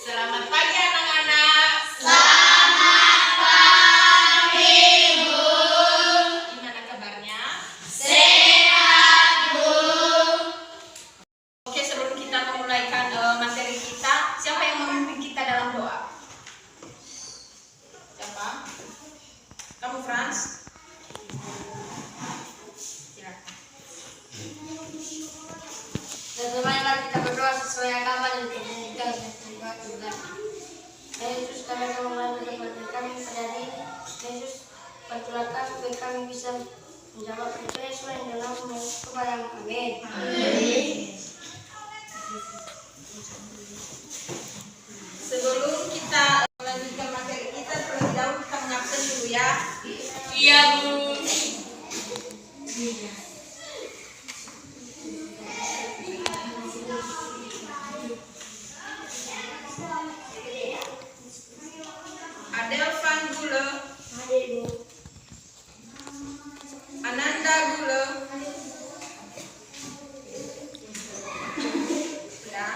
Selamat pagi anak-anak. Selamat pagi, Bu. Gimana kabarnya? Sehat, Bu. Oke, sebelum kita memulaikan materi kita, siapa yang memimpin kita dalam doa? Siapa? Kamu, Frans? Silakan. Teman-teman, mari kita berdoa sesuai agama dan kebenaran juga. Yesus, kami akan melanjutkan materi kami pada hari ini. Yesus, bantulah kami supaya kami bisa menjawab percaya sesuai yang dalam kepadamu. Amin. Sebelum kita melanjutkan materi kita, terlebih dahulu kita mengabsen dulu ya. Iya, Bu. Adelvan Gule, Hadir, Bu. Ananda Gule. Ya.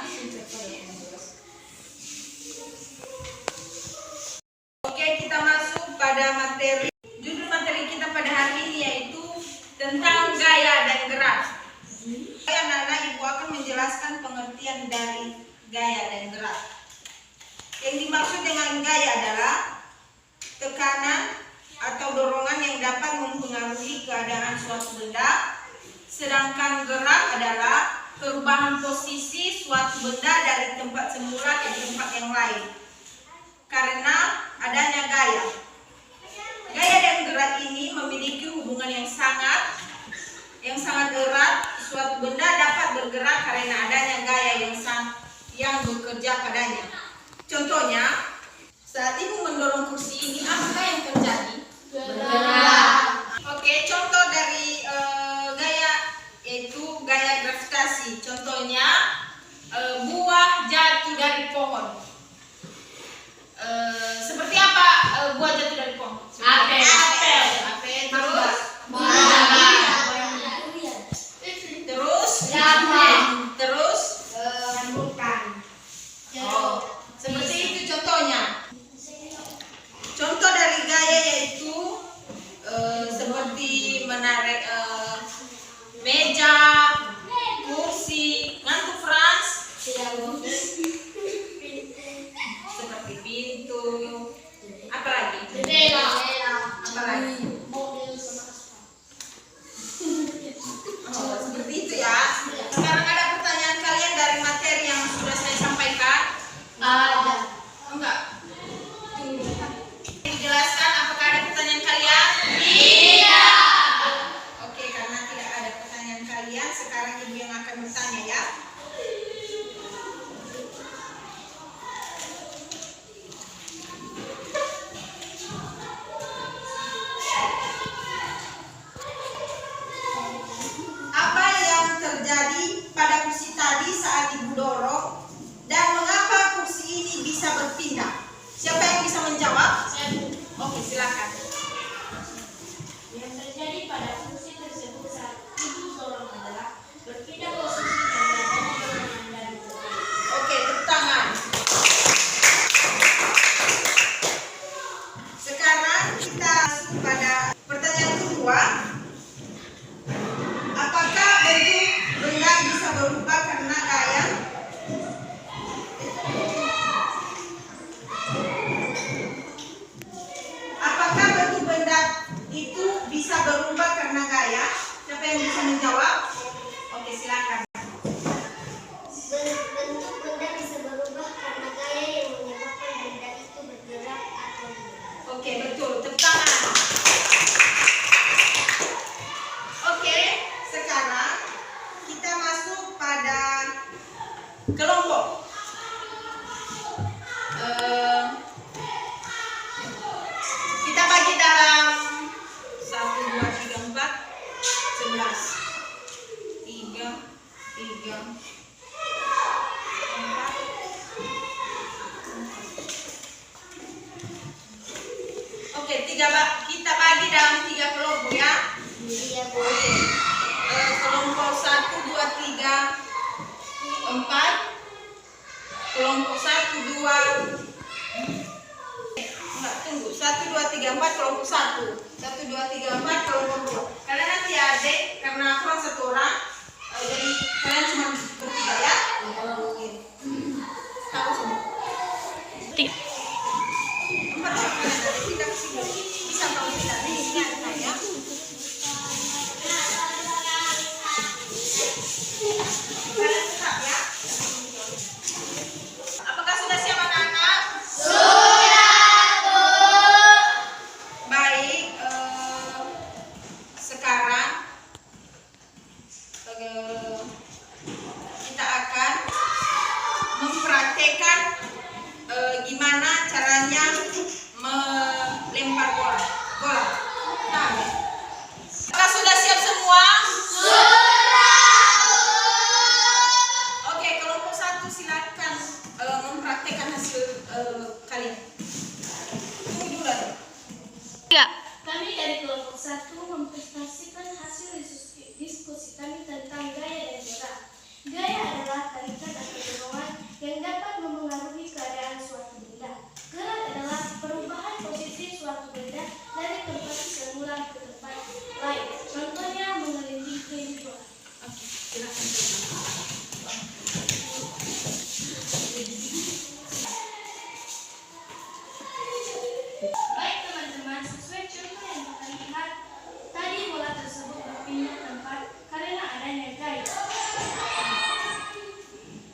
Oke, kita masuk pada materi. Judul materi kita pada hari ini yaitu tentang gaya dan gerak. Anak-anak, Ibu akan menjelaskan pengertian dari gaya dan gerak. Yang dimaksud dengan gaya adalah tekanan atau dorongan yang dapat mempengaruhi keadaan suatu benda, sedangkan gerak adalah perubahan posisi suatu benda dari tempat semula ke tempat yang lain karena adanya gaya. Gaya dan gerak ini memiliki hubungan yang sangat erat. Suatu benda dapat bergerak karena adanya gaya yang bekerja padanya. Contohnya, saat Ibu mendorong kursi ini, apakah yang terjadi? Bergerak. Oke, contoh dari gaya yaitu gaya gravitasi. Contohnya, buah jatuh dari pohon. Seperti apa buah jatuh dari pohon? Apel. Terus? Terus? Terus? Oh, seperti itu contohnya. Contoh dari gaya yaitu seperti menarik meja, kursi, ngantuk Frans, seperti pintu, apa lagi? Apa lagi? Oh, seperti itu ya. Sekarang ada pertanyaan kalian dari materi yang sudah saya sampaikan? Ada. Enggak. Dijelaskan apakah ada pertanyaan kalian? Iya. Oke, karena tidak ada pertanyaan kalian, sekarang Ibu yang akan bertanya ya. Apa yang terjadi pada kursi tadi saat Ibu dorong dan mengapa kursi ini bisa berpindah? Siapa yang bisa menjawab? Oke, silakan. Yang terjadi pada kursi tersebut saat ibu dorong adalah berpindah posisi karena adanya dorongan dari belakang. Oke, tepuk tangan. Sekarang kita masuk pada pertanyaan kedua. Apakah bentuk benda bisa berubah karena gaya? Apakah bentuk benda itu bisa berubah karena gaya? Siapa yang bisa menjawab? Oke, silakan. Bentuk benda bisa berubah karena gaya yang menyebabkan benda itu bergerak atau tidak. Oke, betul. Tepuk tangan. Oke, sekarang kita masuk pada kelompok. Kita bagi dalam 1, 2, 3, 4, 11. 3, 3, 4. Oke, kita bagi dalam 3 kelompok ya. Iya, Bu. Kelompok 1, 2, 3, 4. Kelompok 1, 2. Enggak, tunggu. 1, 2, 3, 4 kelompok 1. 1, 2, 3, 4 kelompok 2. Kalian nanti adik, karena aku orang 1 orang, jadi kalian cuma bertiga ya. Oke. Tahu semua. 4 orang kalian ada tidak kesini. Bisa kalau tidak nih, ini ada saya. Kalian tetap ya. Apakah sudah siap anak-anak? Baik, sekarang kita akan mempraktekkan gimana caranya melempar bola. Nah, apakah sudah siap semua? Oke, kelompok 1 silakan mempraktekkan hasil kalian. Tunggu dulu ada. Kami dari kelompok 1 mempresentasikan hasil diskusi kami tentang gaya dan gerak. Gaya adalah tarikan atau dorongan yang dapat mempengaruhi keadaan suatu benda. Gerak adalah perubahan posisi suatu benda dari tempat semula ke tempat lain. Contohnya mengelilingi kehidupan. Oke, silakan. Baik teman-teman, sesuai contoh yang kita lihat, tadi bola tersebut berpindah tempat karena adanya gaya.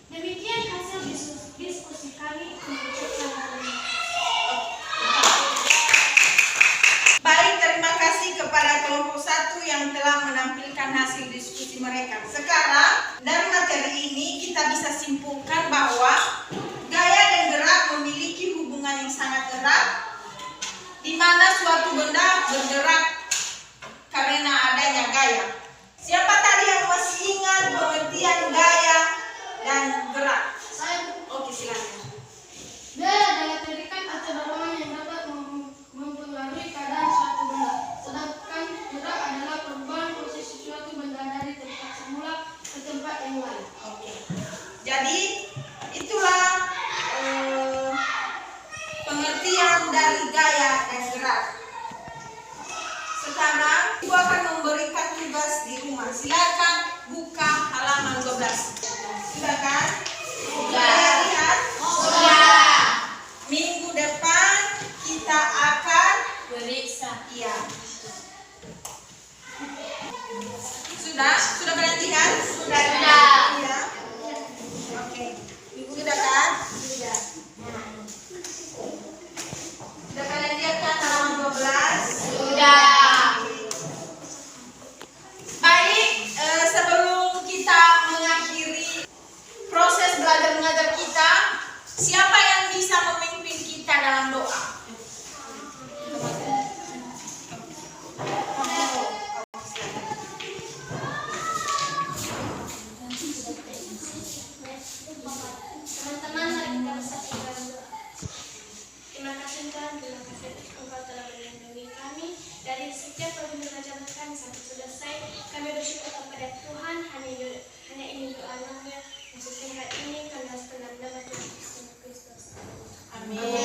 Demikian hasil diskusi kami menunjukkan hal ini. Baik, terima kasih kepada kelompok 1 yang telah menampilkan hasil diskusi mereka. Sekarang, dari materi ini kita bisa simpulkan bahwa gaya dan gerak memiliki hubungan yang sangat erat, di mana suatu benda bergerak karena adanya gaya. Siapa tadi yang masih ingat pengertian gaya dan gerak? Oke, silakan. Gaya adalah tarikan atau dorongan yang dapat mempengaruhi keadaan suatu benda. Sedangkan gerak adalah perubahan posisi suatu benda dari tempat semula ke tempat yang lain. Oke. Jadi itulah pengertian dari gaya dan gerak. Sekarang ibu akan memberikan tugas di rumah. Silakan buka halaman 12. Sudah kan? Sudah. Lihat? Sudah. Minggu depan kita akan Periksa. iya. Sudah? Sudah kalian lihat? Sudah. Iya. Oke. Sudah kan? Sudah. Sudah kalian lihat kan halaman 12? Sudah. Baik, sebelum kita mengakhiri proses belajar mengajar kita, siapa yang bisa memimpin kita dalam doa? Teman-teman, mari kita bersatukan doa. Terima kasih Tuhan, terima kasih Engkau telah melindungi kami dari setiap pembelajaran kami sampai selesai. Kami bersyukur kepada Tuhan, hanya ini doa-Nya. Yang sesingkat ini kami harus dalam nama Tuhan Yesus Kristus. Amin.